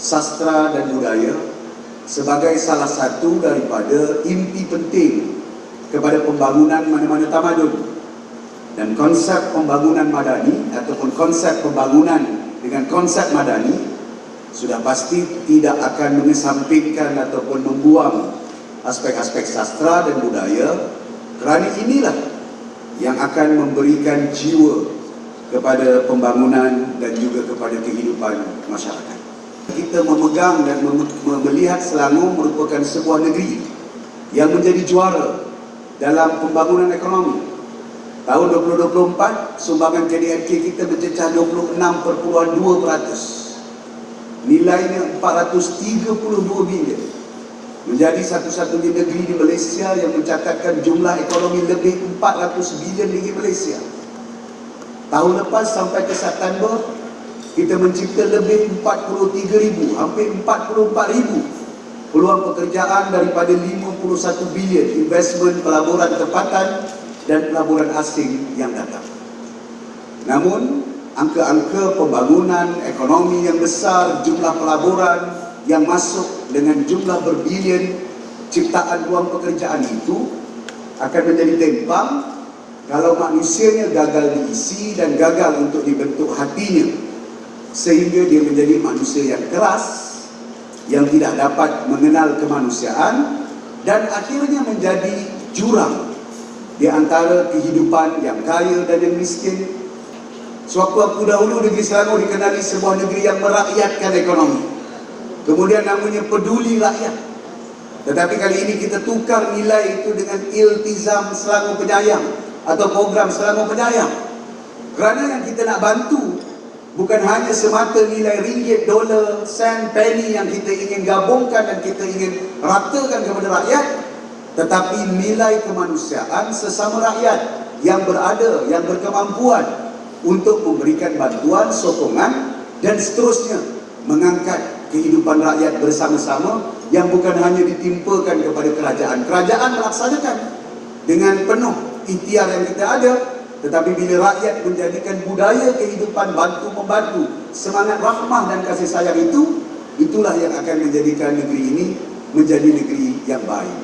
sastra dan budaya sebagai salah satu daripada inti penting kepada pembangunan mana-mana tamadun. Dan konsep pembangunan madani ataupun konsep pembangunan dengan konsep madani sudah pasti tidak akan mengesampingkan ataupun membuang aspek-aspek sastra dan budaya, kerana inilah yang akan memberikan jiwa kepada pembangunan dan juga kepada kehidupan masyarakat. Kita memegang dan melihat Selangor merupakan sebuah negeri yang menjadi juara dalam pembangunan ekonomi. Tahun 2024, sumbangan KDNK kita mencecah 26.2%. Nilainya 432 bilion. Menjadi satu-satunya negeri di Malaysia yang mencatatkan jumlah ekonomi lebih 400 bilion ringgit Malaysia. Tahun lepas sampai ke September, kita mencipta lebih 43,000, hampir 44,000 peluang pekerjaan daripada 51 bilion investment pelaburan tempatan dan pelaburan asing yang datang. Namun, angka-angka pembangunan ekonomi yang besar, jumlah pelaburan yang masuk dengan jumlah berbilion ciptaan ruang pekerjaan itu akan menjadi tempang kalau manusianya gagal diisi dan gagal untuk dibentuk hatinya, sehingga dia menjadi manusia yang keras, yang tidak dapat mengenal kemanusiaan, dan akhirnya menjadi jurang di antara kehidupan yang kaya dan yang miskin. Sewaktu-waktu dahulu negeri Selangor dikenali sebuah negeri yang merakyatkan ekonomi, kemudian namanya peduli rakyat. Tetapi kali ini kita tukar nilai itu dengan Iltizam Selangor Penyayang atau program Selangor Penyayang. Kerana yang kita nak bantu bukan hanya semata nilai ringgit, dolar, sen, penny yang kita ingin gabungkan dan kita ingin ratakan kepada rakyat, tetapi nilai kemanusiaan sesama rakyat yang berada, yang berkemampuan untuk memberikan bantuan, sokongan dan seterusnya mengangkat kehidupan rakyat bersama-sama yang bukan hanya ditimpakan kepada kerajaan. Kerajaan melaksanakan dengan penuh ikhtiar yang kita ada, tetapi bila rakyat menjadikan budaya kehidupan bantu-membantu, semangat rahmah dan kasih sayang itu, itulah yang akan menjadikan negeri ini menjadi negeri yang baik.